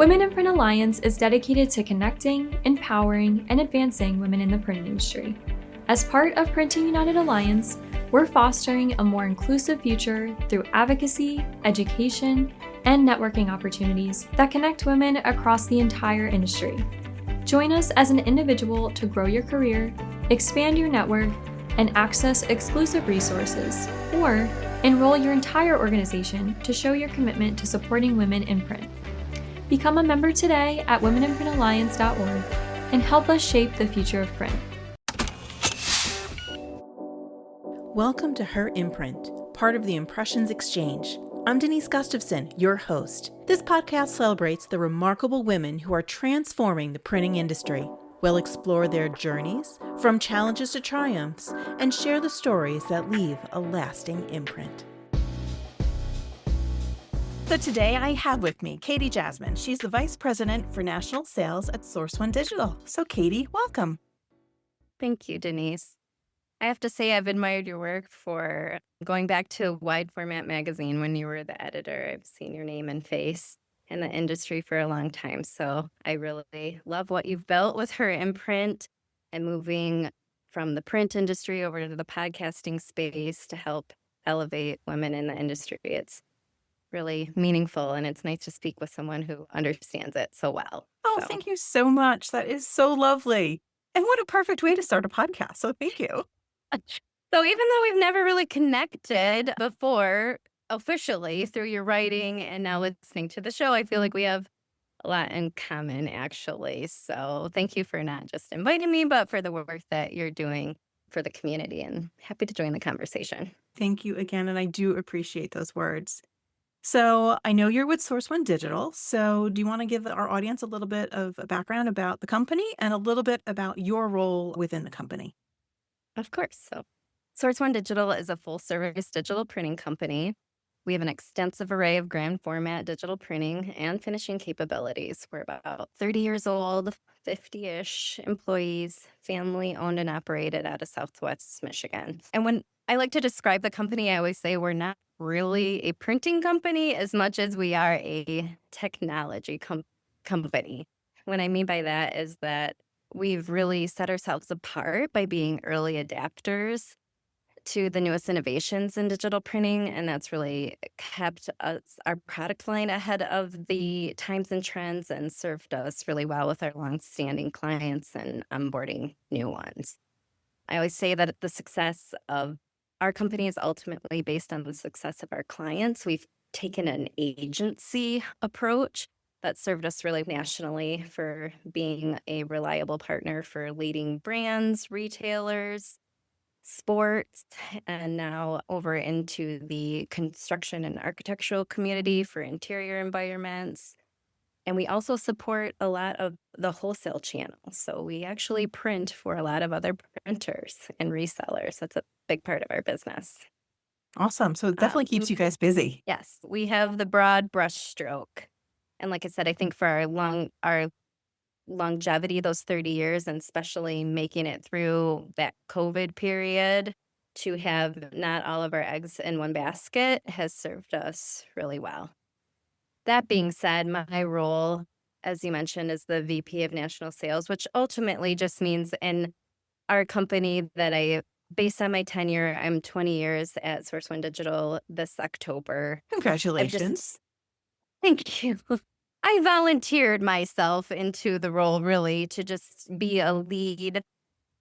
Women in Print Alliance is dedicated to connecting, empowering, and advancing women in the print industry. As part of Printing United Alliance, we're fostering a more inclusive future through advocacy, education, and networking opportunities that connect women across the entire industry. Join us as an individual to grow your career, expand your network, and access exclusive resources, or enroll your entire organization to show your commitment to supporting women in print. Become a member today at womeninprintalliance.org and help us shape the future of print. Welcome to Her Imprint, part of the Impressions Exchange. I'm Denise Gustafson, your host. This podcast celebrates the remarkable women who are transforming the printing industry. We'll explore their journeys, from challenges to triumphs, and share the stories that leave a lasting imprint. So today I have with me Katie Jasmin. She's the Vice President for National Sales at Source One Digital. So Katie, welcome. Thank you, Denise. I have to say I've admired your work for going back to Wide Format Magazine when you were the editor. I've seen your name and face in the industry for a long time. So I really love what you've built with Her Imprint and moving from the print industry over to the podcasting space to help elevate women in the industry. It's really meaningful, and it's nice to speak with someone who understands it so well. Oh, thank you so much. That is so lovely. And what a perfect way to start a podcast. So thank you. So even though we've never really connected before officially through your writing and now listening to the show, I feel like we have a lot in common, actually. So thank you for not just inviting me, but for the work that you're doing for the community, and happy to join the conversation. Thank you again, and I do appreciate those words. So I know you're with Source One Digital. So do you want to give our audience a little bit of a background about the company and a little bit about your role within the company? Of course. So Source One Digital is a full-service digital printing company. We have an extensive array of grand format digital printing and finishing capabilities. We're about 30 years old, 50-ish employees, family-owned and operated out of Southwest Michigan. And when I like to describe the company, I always say we're not really a printing company as much as we are a technology company. What I mean by that is that we've really set ourselves apart by being early adapters to the newest innovations in digital printing, and that's really kept our product line ahead of the times and trends and served us really well with our long-standing clients and onboarding new ones. I always say that the success of our company is ultimately based on the success of our clients. We've taken an agency approach that served us really nationally for being a reliable partner for leading brands, retailers, sports, and now over into the construction and architectural community for interior environments. And we also support a lot of the wholesale channel. So we actually print for a lot of other printers and resellers. That's a big part of our business. Awesome. So it definitely keeps you guys busy. Yes, we have the broad brushstroke. And like I said, I think for our longevity, those 30 years, and especially making it through that COVID period, to have not all of our eggs in one basket has served us really well. That being said, my role, as you mentioned, is the VP of National Sales, which ultimately just means in our company that based on my tenure, I'm 20 years at Source One Digital this October. Congratulations. Thank you. I volunteered myself into the role really to just be a lead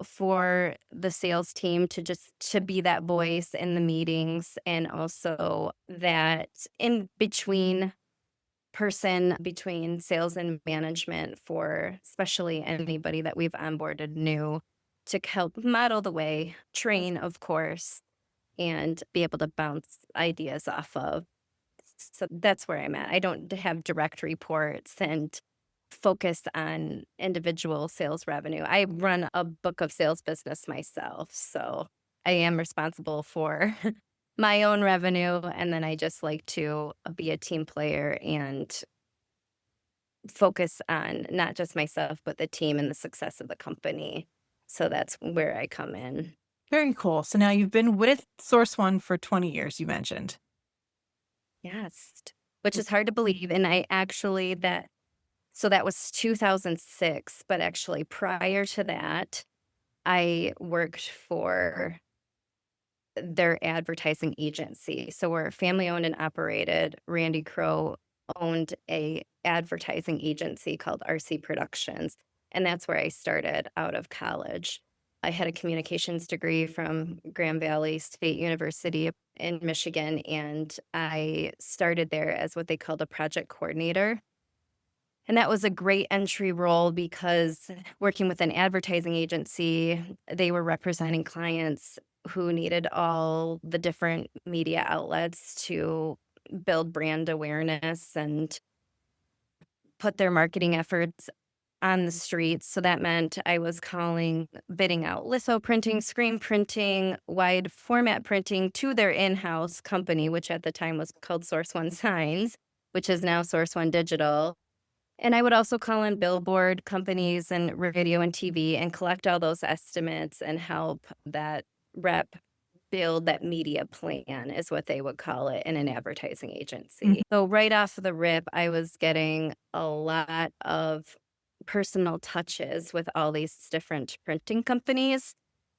for the sales team, to be that voice in the meetings, and also that in between person between sales and management for especially anybody that we've onboarded new, to help model the way, train, of course, and be able to bounce ideas off of. So that's where I'm at. I don't have direct reports and focus on individual sales revenue. I run a book of sales business myself, so I am responsible for my own revenue, and then I just like to be a team player and focus on not just myself, but the team and the success of the company. So that's where I come in. Very cool. So now you've been with Source One for 20 years, you mentioned. Yes, which is hard to believe. And I actually, that So that was 2006, but actually prior to that, I worked for their advertising agency. So we're family owned and operated. Randy Crow owned a advertising agency called RC Productions, and that's where I started out of college. I had a communications degree from Grand Valley State University in Michigan, and I started there as what they called a project coordinator. And that was a great entry role because working with an advertising agency, they were representing clients who needed all the different media outlets to build brand awareness and put their marketing efforts on the streets. So that meant I was bidding out litho printing, screen printing, wide format printing to their in-house company, which at the time was called Source One Signs, which is now Source One Digital. And I would also call in billboard companies and radio and TV and collect all those estimates and help that rep build that media plan, is what they would call it in an advertising agency. So right off the rip, I was getting a lot of personal touches with all these different printing companies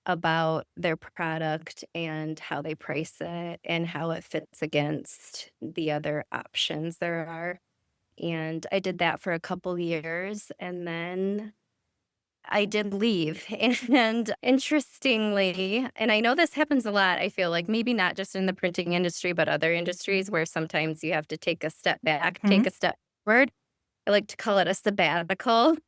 about their product and how they price it and how it fits against the other options there are. And I did that for a couple years, and then I did leave. And interestingly, and I know this happens a lot, I feel like maybe not just in the printing industry, but other industries where sometimes you have to take a step back, take a step forward. I like to call it a sabbatical.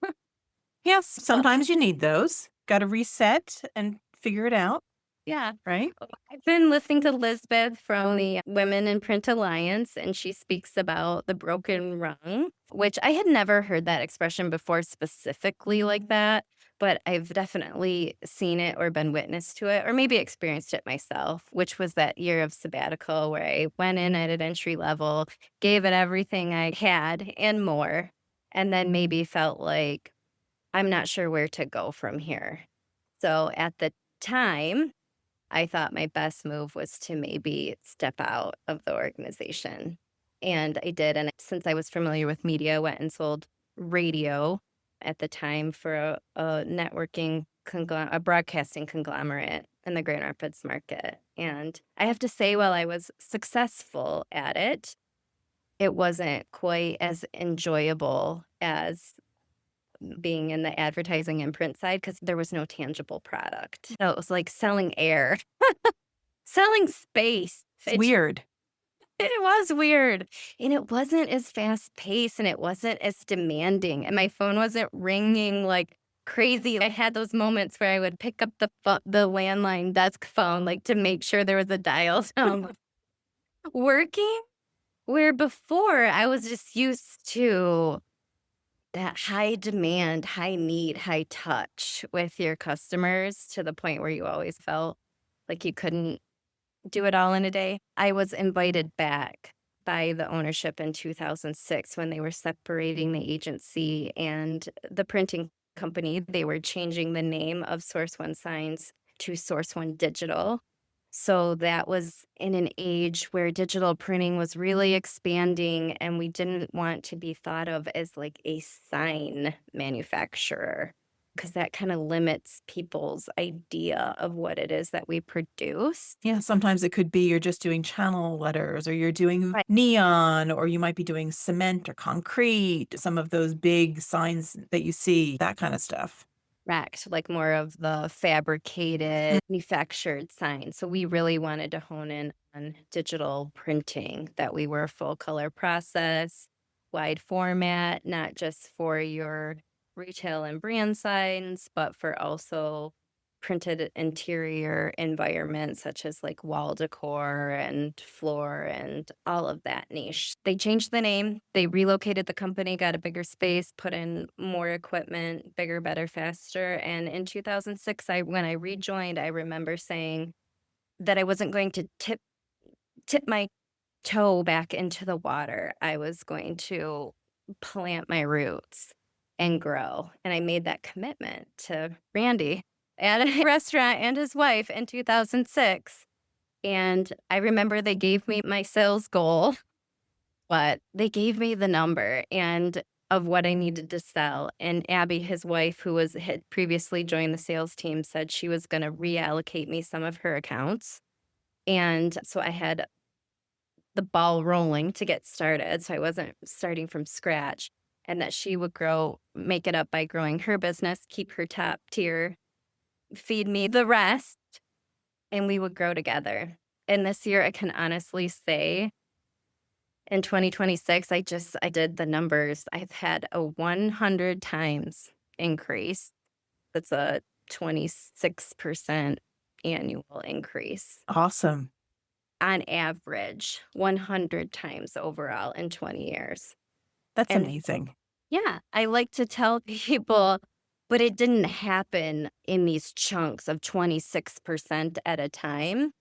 Yes, sometimes you need those. Got to reset and figure it out, Yeah. right? I've been listening to Lisbeth from the Women in Print Alliance, and she speaks about the broken rung, which I had never heard that expression before specifically like that, but I've definitely seen it or been witness to it, or maybe experienced it myself, which was that year of sabbatical where I went in at an entry level, gave it everything I had and more, and then maybe felt like I'm not sure where to go from here. So at the time, I thought my best move was to maybe step out of the organization. And I did. And since I was familiar with media, went and sold radio at the time for a broadcasting conglomerate in the Grand Rapids market. And I have to say, while I was successful at it, it wasn't quite as enjoyable as being in the advertising and print side because there was no tangible product. So it was like selling air. Selling space. It's weird. It was weird. And it wasn't as fast paced and it wasn't as demanding. And my phone wasn't ringing like crazy. I had those moments where I would pick up the landline desk phone, like to make sure there was a dial tone working. Where before I was just used to that high demand, high need, high touch with your customers to the point where you always felt like you couldn't do it all in a day. I was invited back by the ownership in 2006 when they were separating the agency and the printing company. They were changing the name of Source One Signs to Source One Digital. So that was in an age where digital printing was really expanding, and we didn't want to be thought of as like a sign manufacturer because that kind of limits people's idea of what it is that we produce. Yeah, sometimes it could be you're just doing channel letters or you're doing Right. neon or you might be doing cement or concrete, some of those big signs that you see, that kind of stuff. Correct, like more of the fabricated, manufactured signs. So we really wanted to hone in on digital printing, that we were a full color process, wide format, not just for your retail and brand signs, but for also printed interior environments such as like wall decor and floor and all of that niche. They changed the name, they relocated the company, got a bigger space, put in more equipment, bigger, better, faster. And in 2006, when I rejoined, I remember saying that I wasn't going to tip my toe back into the water. I was going to plant my roots and grow. And I made that commitment to Randy at a restaurant and his wife in 2006. And I remember they gave me my sales goal, but they gave me the number. And of what I needed to sell. And Abby, his wife, had previously joined the sales team, said she was going to reallocate me some of her accounts. And so I had the ball rolling to get started. So I wasn't starting from scratch. And that she would make it up by growing her business, keep her top tier, feed me the rest, and we would grow together. And this year, I can honestly say in 2026, I did the numbers. I've had a 100 times increase. That's a 26% annual increase Awesome. on average, 100 times overall in 20 years. That's And amazing. yeah, I like to tell people, but it didn't happen in these chunks of 26% at a time.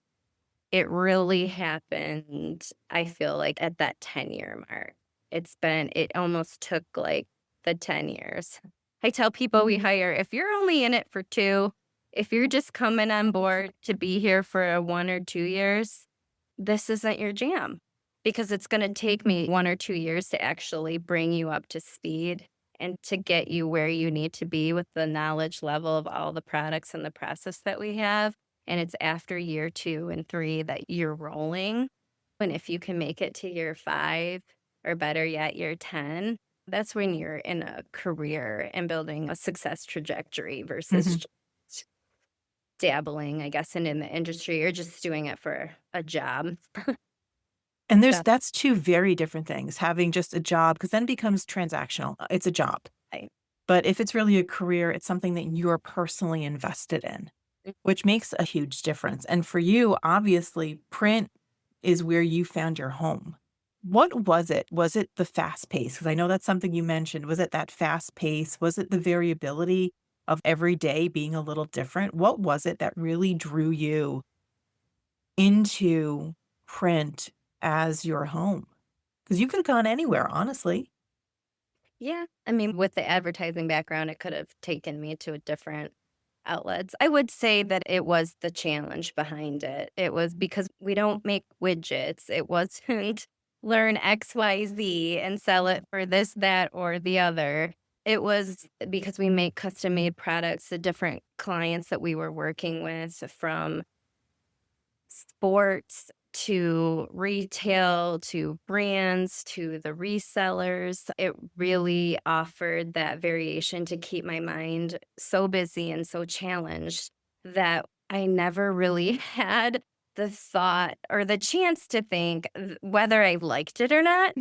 It really happened, I feel like, at that 10-year mark. It almost took like the 10 years. I tell people we hire, if you're only in it for 2, if you're just coming on board to be here for a 1 or 2 years, this isn't your jam because it's going to take me 1 or 2 years to actually bring you up to speed and to get you where you need to be with the knowledge level of all the products and the process that we have. And it's after year 2 and 3 that you're rolling. And if you can make it to year 5 or better yet, year 10, that's when you're in a career and building a success trajectory versus Mhm. just dabbling, I guess, in the industry or just doing it for a job. And So, that's 2 very different things, having just a job, because then it becomes transactional. It's a job. I, But if it's really a career, it's something that you're personally invested in, which makes a huge difference. And for you, obviously, print is where you found your home. What was it? Was it the fast pace? Because I know that's something you mentioned. Was it that fast pace? Was it the variability of every day being a little different? What was it that really drew you into print as your home? Because you could have gone anywhere, honestly. yeah, I mean, with the advertising background, it could have taken me to a different outlets. I would say that it was the challenge behind it. It was because we don't make widgets. It wasn't learn XYZ and sell it for this, that, or the other. It was because we make custom made products. The different clients that we were working with, from sports to retail to brands to the resellers. It really offered that variation to keep my mind so busy and so challenged that I never really had the thought or the chance to think whether I liked it or not.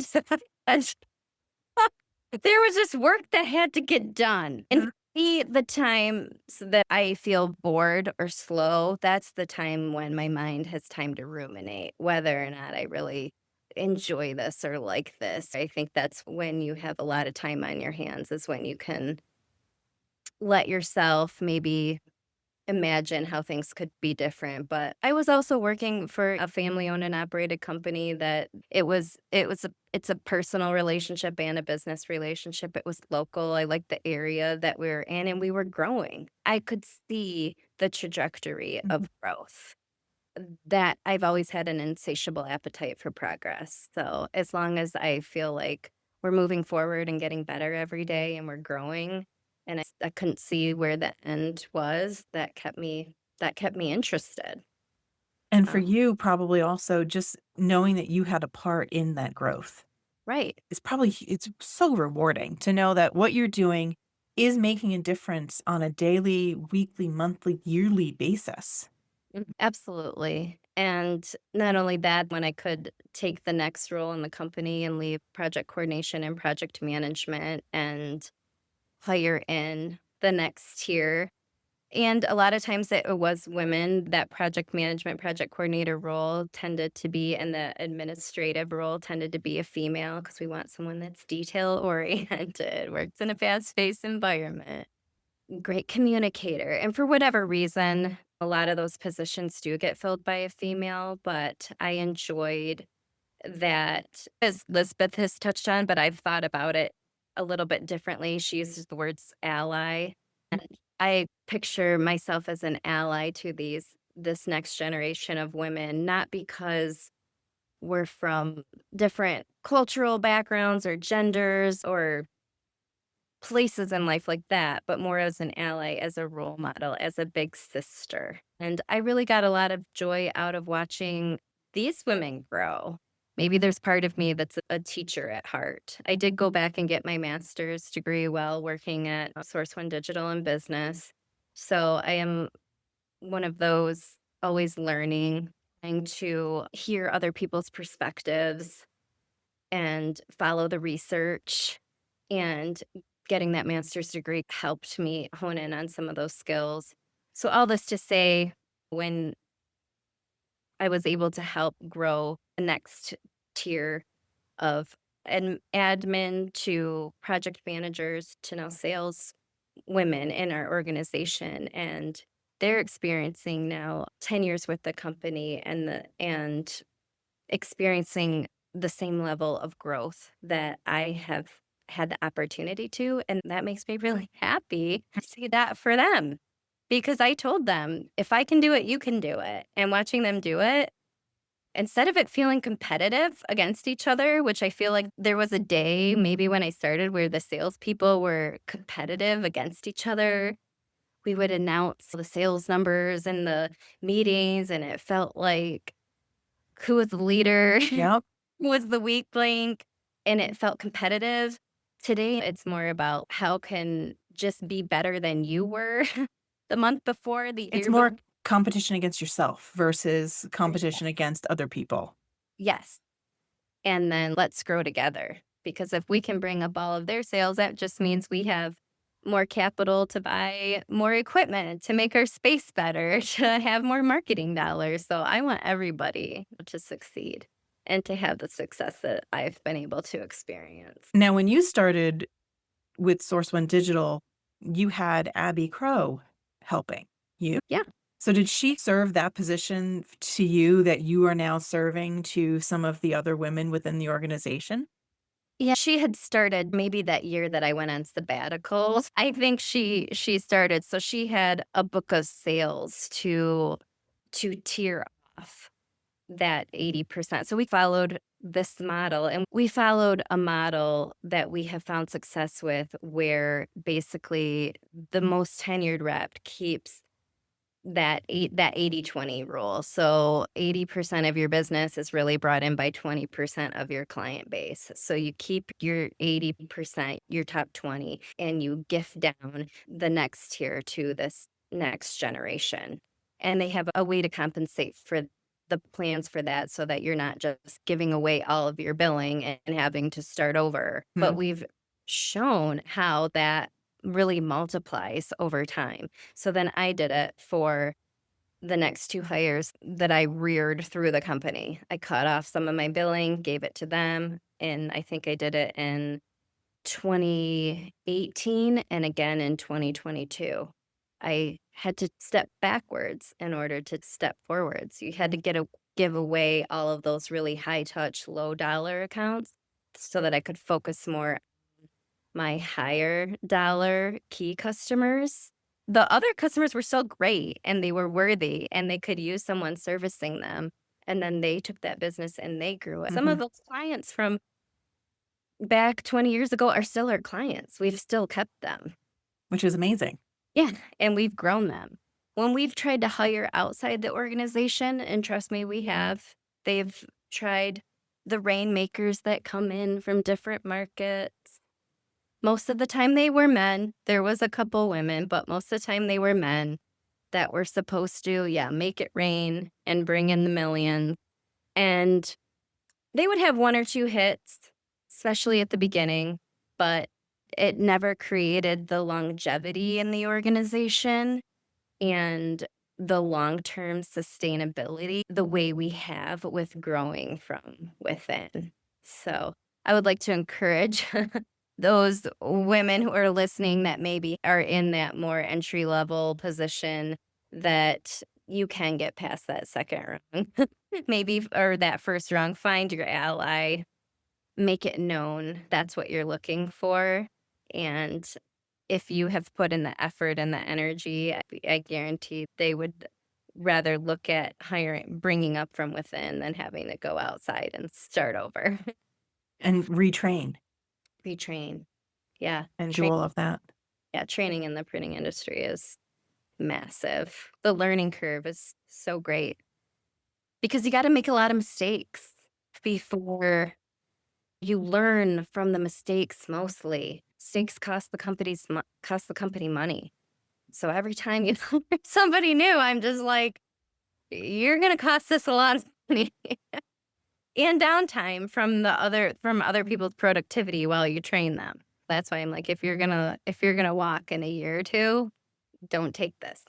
And there was just work that had to get done. And for me, the times that I feel bored or slow, that's the time when my mind has time to ruminate whether or not I really enjoy this or like this. I think that's when you have a lot of time on your hands, is when you can let yourself maybe imagine how things could be different. But I was also working for a family owned and operated company that it's a personal relationship and a business relationship. It was local. I liked the area that we were in and we were growing. I could see the trajectory Mhm. of growth. That I've always had an insatiable appetite for progress. So as long as I feel like we're moving forward and getting better every day and we're growing, and I couldn't see where the end was, that kept me interested. And for So, you, probably also just knowing that you had a part in that growth right. is probably it's so rewarding to know that what you're doing is making a difference on a daily, weekly, monthly, yearly basis. Absolutely. And not only that, when I could take the next role in the company and leave project coordination and project management and hire in the next tier. And a lot of times it was women. That project management, project coordinator role tended to be, and the administrative role tended to be a female because we want someone that's detail oriented, works in a fast paced environment, great communicator. And for whatever reason, a lot of those positions do get filled by a female, but I enjoyed that, as Lisbeth has touched on, but I've thought about it a little bit differently. She uses the words ally. And I picture myself as an ally to this next generation of women, not because we're from different cultural backgrounds or genders or places in life like that, but more as an ally, as a role model, as a big sister. And I really got a lot of joy out of watching these women grow. Maybe there's part of me that's a teacher at heart. I did go back and get my master's degree while working at Source One Digital and Business. So I am one of those always learning, trying to hear other people's perspectives and follow the research. And getting that master's degree helped me hone in on some of those skills. So, all this to say, when I was able to help grow the next tier of admin to project managers to now sales women in our organization, and they're experiencing now 10 years with the company and experiencing the same level of growth that I have had the opportunity to, and that makes me really happy to see that for them. Because I told them, if I can do it, you can do it. And watching them do it, instead of it feeling competitive against each other, which I feel like there was a day maybe when I started where the salespeople were competitive against each other. We would announce the sales numbers in the meetings, and it felt like who was the leader, Yep. who was the weak link, and it felt competitive. Today, it's more about how can just be better than you were the month before, the It's year more before. competition against yourself versus competition against other people. Yes. And then let's grow together. Because if we can bring up all of their sales, that just means we have more capital to buy more equipment, to make our space better, to have more marketing dollars. So I want everybody to succeed and to have the success that I've been able to experience. Now, when you started with Source One Digital, you had Abby Crow helping you. Yeah. So did she serve that position to you that you are now serving to some of the other women within the organization? Yeah, she had started maybe that year that I went on sabbatical. I think she started, so she had a book of sales to tier off that 80%. So we followed this model, and we followed a model that we have found success with, where basically the most tenured rep keeps that 80/20 rule. So 80% of your business is really brought in by 20% of your client base. So you keep your 80%, your top 20, and you gift down the next tier to this next generation. And they have a way to compensate for the plans for that, so that you're not just giving away all of your billing and having to start over. But Hmm. we've shown how that really multiplies over time. So then I did it for the next 2 hires that I reared through the company. I cut off some of my billing, gave it to them, and I think I did it in 2018 and again in 2022. I had to step backwards in order to step forwards. You had to give away all of those really high touch, low dollar accounts so that I could focus more my higher dollar key customers. The other customers were still great and they were worthy and they could use someone servicing them. And then they took that business and they grew it. Some Hmm. of those clients from back 20 years ago are still our clients. We've still kept them. Which is amazing. Yeah. And we've grown them. When we've tried to hire outside the organization, and trust me, we have, they've tried the rainmakers that come in from different markets. Most of the time they were men. There was a couple women, but most of the time they were men that were supposed to, yeah, make it rain and bring in the millions. And they would have 1 or 2 hits, especially at the beginning, but it never created the longevity in the organization and the long-term sustainability the way we have with growing from within. So I would like to encourage those women who are listening that maybe are in that more entry level position, that you can get past that second rung, maybe, or that first rung. Find your ally, make it known that's what you're looking for. And if you have put in the effort and the energy, I guarantee they would rather look at hiring, bringing up from within than having to go outside and start over, And retrain. retrain. Yeah. and do all of that. Training in the printing industry is massive. The learning curve is so great because you got to make a lot of mistakes before you learn from the mistakes mostly. Mistakes cost the company money. So every time you learn somebody new, I'm just like, you're gonna cost us a lot of money and downtime from other people's productivity while you train them. That's why I'm like, if you're gonna walk in a year or two, don't take this.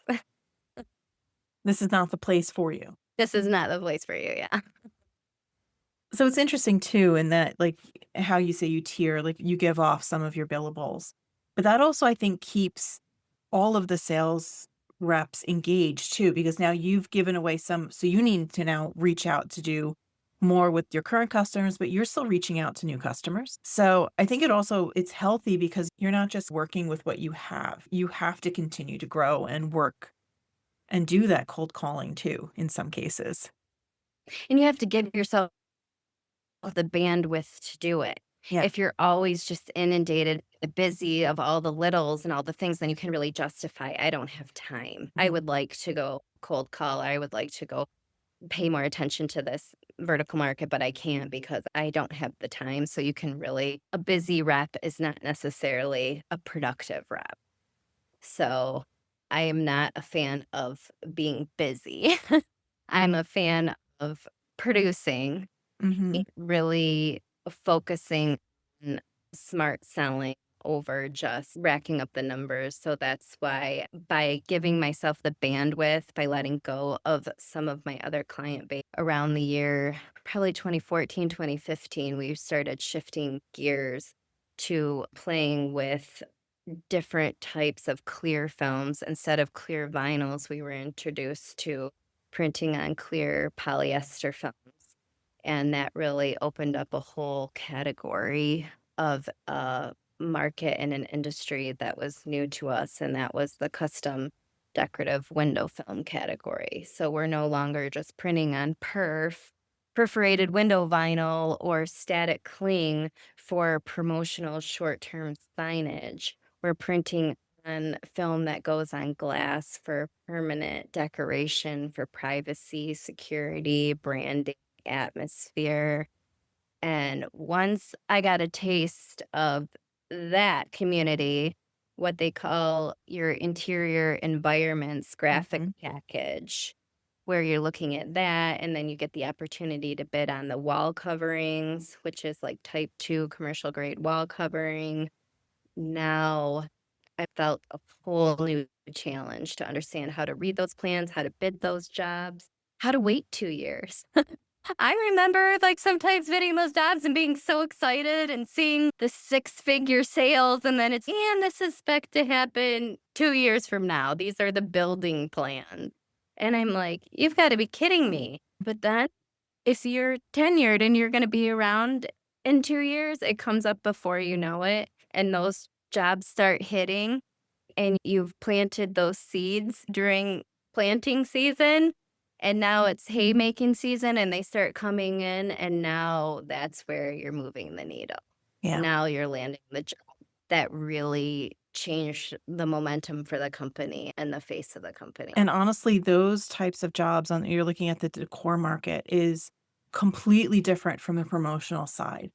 This is not the place for you. This is not the place for you. Yeah. So it's interesting too in that, like, how you say you tier, like, you give off some of your billables. But that also, I think, keeps all of the sales reps engaged too, because now you've given away some, so you need to now reach out to do more with your current customers, but you're still reaching out to new customers. So I think it's healthy because you're not just working with what you have. You have to continue to grow and work and do that cold calling too in some cases. And you have to give yourself the bandwidth to do it. Yeah. If you're always just inundated, busy of all the littles and all the things, then you can really justify, I don't have time. I would like to go cold call. I would like to go pay more attention to this vertical market, but I can't because I don't have the time. So you can really, a busy rep is not necessarily a productive rep. So I am not a fan of being busy. I'm a fan of producing, Mhm. really focusing on smart selling over just racking up the numbers. So that's why by giving myself the bandwidth, by letting go of some of my other client base around the year, probably 2014, 2015, we started shifting gears to playing with different types of clear films. Instead of clear vinyls, we were introduced to printing on clear polyester films. And that really opened up a whole category of a market and an industry that was new to us, and that was the custom decorative window film category. So we're no longer just printing on perforated window vinyl or static cling for promotional short-term signage. We're printing on film that goes on glass for permanent decoration, for privacy, security, branding, atmosphere. And once I got a taste of that community, what they call your interior environments graphic Mhm. package, where you're looking at that, and then you get the opportunity to bid on the wall coverings, which is like type 2 commercial grade wall covering. Now I felt a whole new challenge to understand how to read those plans, how to bid those jobs, how to wait 2 years. I remember like sometimes bidding those jobs and being so excited and seeing the 6-figure sales, and then and this is expected to happen 2 years from now. These are the building plans. And I'm like, you've got to be kidding me. But then if you're tenured and you're going to be around in 2 years, it comes up before you know it. And those jobs start hitting, and you've planted those seeds during planting season. And now it's haymaking season and they start coming in. And now that's where you're moving the needle. Yeah. Now you're landing the job that really changed the momentum for the company and the face of the company. And honestly, those types of jobs on you're looking at the decor market is completely different from the promotional side.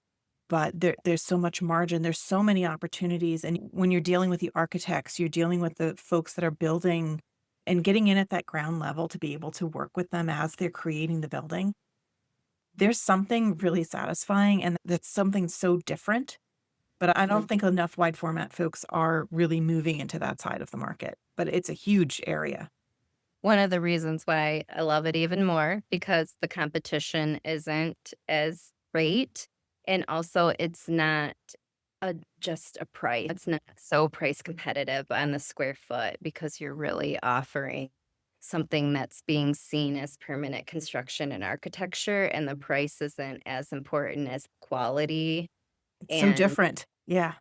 But there's so much margin, there's so many opportunities, and when you're dealing with the architects, you're dealing with the folks that are building and getting in at that ground level to be able to work with them as they're creating the building. There's something really satisfying, and that's something so different, but I don't think enough wide format folks are really moving into that side of the market, but it's a huge area. One of the reasons why I love it even more because the competition isn't as great, and also it's not just a price. It's not so price competitive on the square foot because you're really offering something that's being seen as permanent construction and architecture, and the price isn't as important as quality It's so and different. Yeah.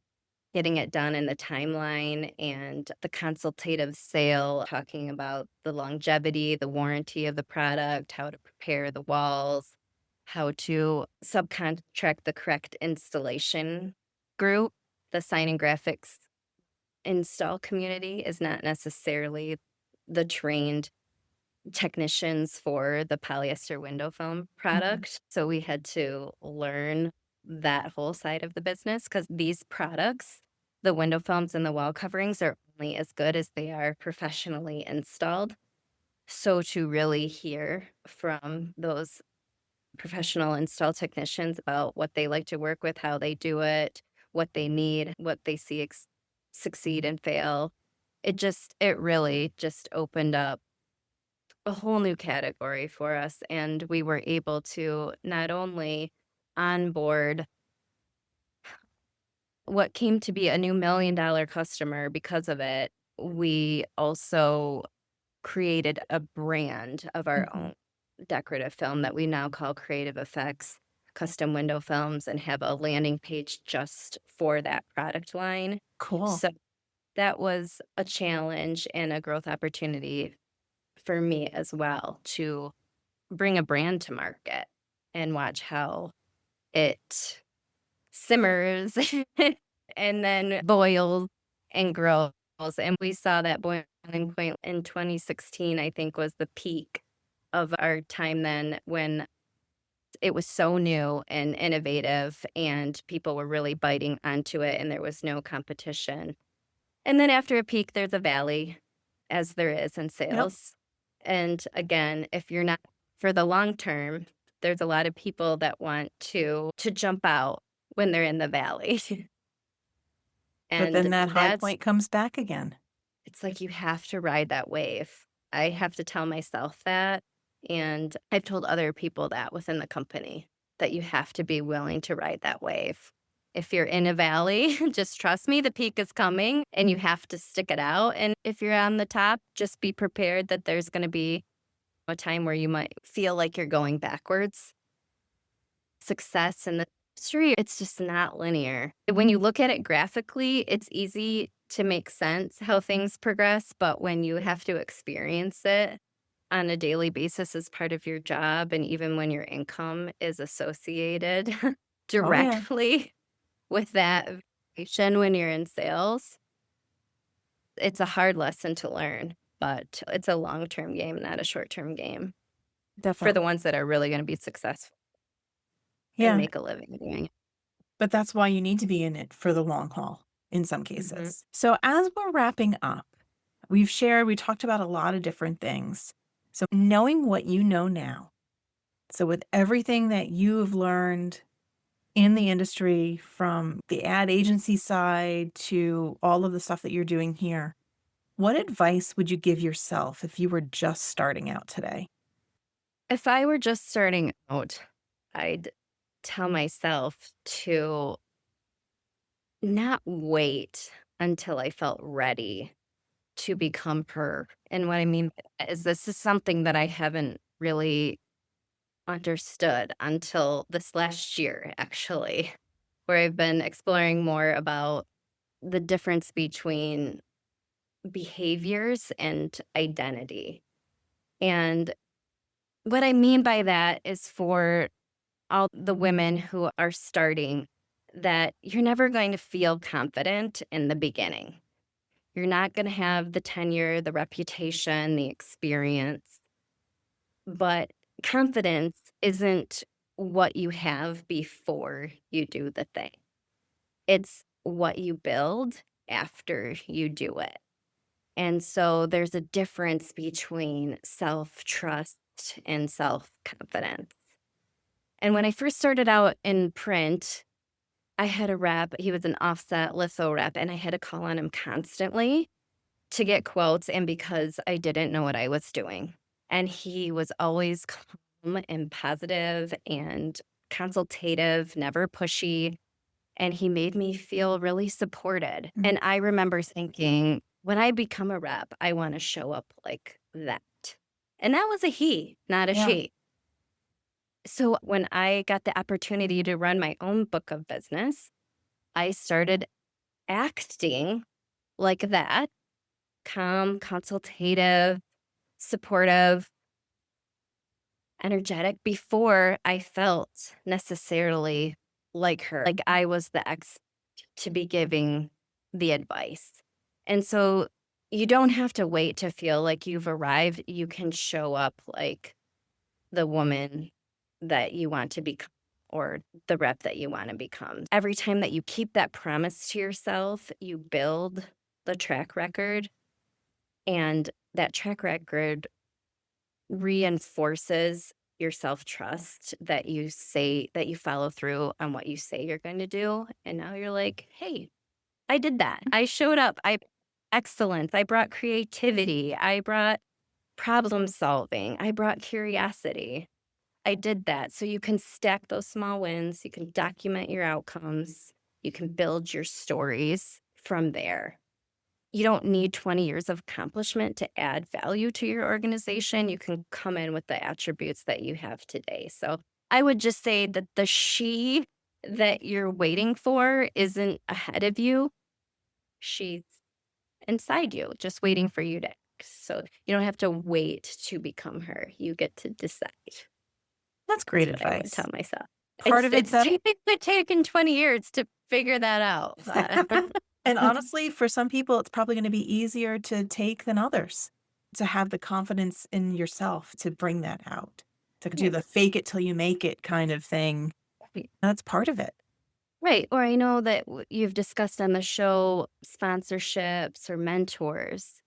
getting it done in the timeline and the consultative sale, talking about the longevity, the warranty of the product, how to prepare the walls, how to subcontract the correct installation group the sign and graphics install community is not necessarily the trained technicians for the polyester window film product. So we had to learn that whole side of the business because these products, the window films and the wall coverings, are only as good as they are professionally installed. So to really hear from those professional install technicians about what they like to work with, how they do it, what they need, what they see succeed and fail, it really just opened up a whole new category for us. And we were able to not only onboard what came to be a new $1 million customer because of it, we also created a brand of our own decorative film that we now call Creative Effects Custom Window Films and have a landing page just for that product line. Cool. So that was a challenge and a growth opportunity for me as well to bring a brand to market and watch how it simmers and then boils and grows. And we saw that boiling point in 2016, I think, was the peak of our time then when it was so new and innovative and people were really biting onto it and there was no competition. And then after a peak, there's a valley, as there is in sales. And again, if you're not for the long term, there's a lot of people that want to jump out when they're in the valley. But then And that high that's point comes back again. it's like you have to ride that wave. I have to tell myself that. And I've told other people that within the company that you have to be willing to ride that wave. If you're in a valley, just trust me, the peak is coming and you have to stick it out. And if you're on the top, just be prepared that there's going to be a time where you might feel like you're going backwards. Success in the industry, it's just not linear. When you look at it graphically, it's easy to make sense how things progress, but when you have to experience it on a daily basis as part of your job, and even when your income is associated directly with that valuation when you're in sales, it's a hard lesson to learn, but it's a long-term game, not a short-term game for Definitely. the ones that are really going to be successful and Yeah. make a living doing it. But that's why you need to be in it for the long haul in some cases. So as we're wrapping up, we talked about a lot of different things. So knowing what you know now, so with everything that you have learned in the industry from the ad agency side to all of the stuff that you're doing here, what advice would you give yourself if you were just starting out today? If I were just starting out, I'd tell myself to not wait until I felt ready to become her. And what I mean by that is this is something that I haven't really understood until this last year, actually, where I've been exploring more about the difference between behaviors and identity. And what I mean by that is for all the women who are starting, that you're never going to feel confident in the beginning. You're not going to have the tenure, the reputation, the experience. But confidence isn't what you have before you do the thing. It's what you build after you do it. And so there's a difference between self-trust and self-confidence. And when I first started out in print, I had a rep. He was an offset litho rep, and I had to call on him constantly to get quotes and because I didn't know what I was doing. And he was always calm and positive and consultative, never pushy. And he made me feel really supported. And I remember thinking, when I become a rep, I want to show up like that. And that was a he, not a she. So when I got the opportunity to run my own book of business, I started acting like that, calm, consultative, supportive, energetic, before I felt necessarily like her. Like I was the to be giving the advice. And so you don't have to wait to feel like you've arrived. You can show up like the woman that you want to become or the rep that you want to become. Every time that you keep that promise to yourself, you build the track record, and that track record reinforces your self-trust that you follow through on what you say you're going to do. And now you're like, hey, I did that. I showed up. Excellence. I brought creativity. I brought problem solving. I brought curiosity. I did that. So you can stack those small wins. You can document your outcomes. You can build your stories from there. You don't need 20 years of accomplishment to add value to your organization. You can come in with the attributes that you have today. So I would just say that the she that you're waiting for isn't ahead of you. She's inside you, just waiting for you to act. So you don't have to wait to become her. You get to decide. That's great That's what I would advice. tell myself. Part of it's taken 20 years to figure that out. And honestly, for some people, it's probably going to be easier to take than others, to have the confidence in yourself to bring that out, to do the fake it till you make it kind of thing. That's part of it. Right. Or I know that you've discussed on the show sponsorships or mentors.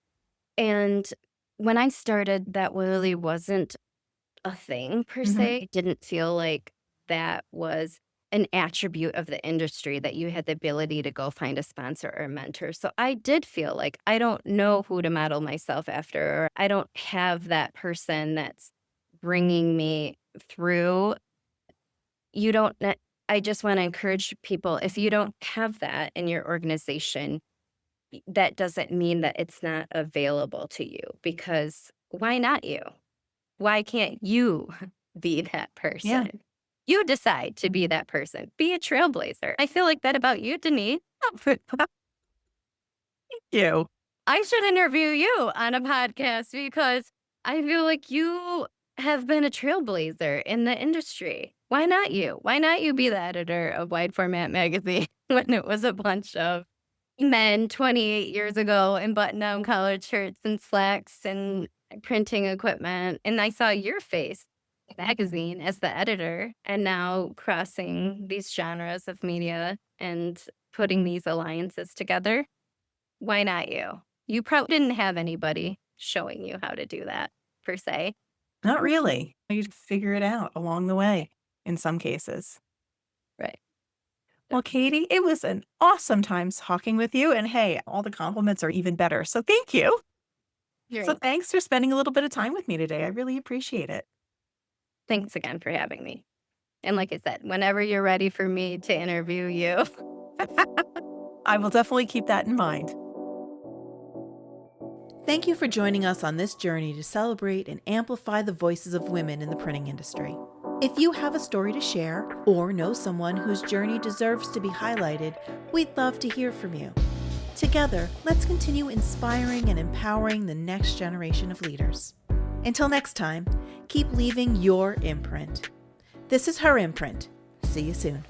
And when I started, that really wasn't a thing per se. It didn't feel like that was an attribute of the industry, that you had the ability to go find a sponsor or a mentor. So I did feel like I don't know who to model myself after, or I don't have that person that's bringing me through. I just want to encourage people, if you don't have that in your organization, that doesn't mean that it's not available to you, because why not you? Why can't you be that person? Yeah. You decide to be that person. Be a trailblazer. I feel like that about you, Denise. Thank you. I should interview you on a podcast because I feel like you have been a trailblazer in the industry. Why not you? Why not you be the editor of Wide Format Magazine when it was a bunch of men 28 years ago in button-down collared shirts and slacks and printing equipment? And I saw your face magazine as the editor, and now crossing these genres of media and putting these alliances together. Why not you? You probably didn't have anybody showing you how to do that per se. Not really. You figure it out along the way in some cases. Right. Well, Katie, it was an awesome time talking with you. And hey, all the compliments are even better. So thank you. So thanks for spending a little bit of time with me today. I really appreciate it. Thanks again for having me. And like I said, whenever you're ready for me to interview you. I will definitely keep that in mind. Thank you for joining us on this journey to celebrate and amplify the voices of women in the printing industry. If you have a story to share or know someone whose journey deserves to be highlighted, we'd love to hear from you. Together, let's continue inspiring and empowering the next generation of leaders. Until next time, keep leaving your imprint. This is Her Imprint. See you soon.